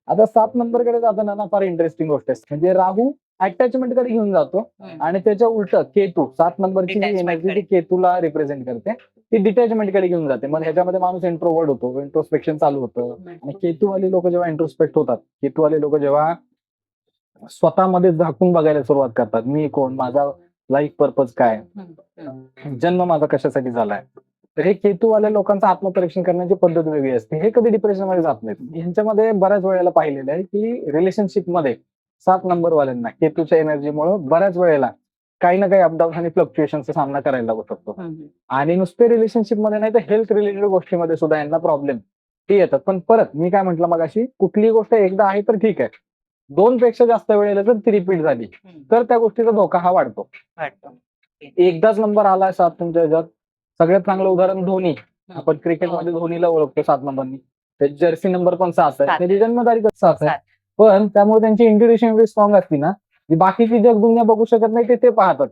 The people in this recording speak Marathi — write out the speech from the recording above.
आता 7 नंबरकडे जाताना ना फार इंटरेस्टिंग गोष्ट आहे. म्हणजे राहू अटॅचमेंट कडे घेऊन जातो आणि त्याच्या उलट केतू 7 नंबरची जी Detachment एनर्जी कडे. ती केतूला रिप्रेझेंट करते, ती डिटॅचमेंट कडे घेऊन जाते. मग ह्याच्यामध्ये माणूस इंट्रोवर्ट होतो, इंट्रोस्पेक्शन चालू होतं. आणि केतूवाली लोक जेव्हा इंट्रोस्पेक्ट होतात, केतूवाले लोक जेव्हा स्वतःमध्ये झाकून बघायला सुरुवात करतात, मी कोण, माझा लाईफ पर्पज काय, जन्म माझा कशासाठी झालाय. तर हे केतूवाल्या लोकांचं आत्मपरीक्षण करण्याची पद्धत वेगळी असते. हे कधी डिप्रेशन मध्ये जात नाहीत. ह्यांच्यामध्ये बऱ्याच वेळेला पाहिलेलं आहे की रिलेशनशिप मध्ये 7 नंबर वाल्यांना केतूच्या एनर्जीमुळे बऱ्याच वेळेला काही ना काही अपडाऊन आणि फ्लक्च्युएशनचा सामना करायला लागत असतो. आणि नुसते रिलेशनशिप मध्ये नाही तर हेल्थ रिलेटेड गोष्टीमध्ये सुद्धा यांना प्रॉब्लेम ते येतात. पण परत मी काय म्हंटल मगाशी, कुठली गोष्ट एकदा आहे तर ठीक आहे, 2 पेक्षा जास्त वेळेला जर ती रिपीट झाली तर त्या गोष्टीचा धोका हा वाढतो. एकदाच नंबर आलाय 7 तुमच्या ह्याच्यात, सगळ्यात चांगलं उदाहरण धोनी. आपण क्रिकेटमध्ये धोनीला ओळखतो 7 नंबरनी. ते जर्सी नंबर पण 7 आहे, 7 त्याची जन्मतारीख 7 आहे. 7. पण त्यामुळे त्यांची इंट्युइशन एवढी स्ट्रॉंग असती ना, की बाकीची जग दुनिया बघू शकत नाही ते पाहतात.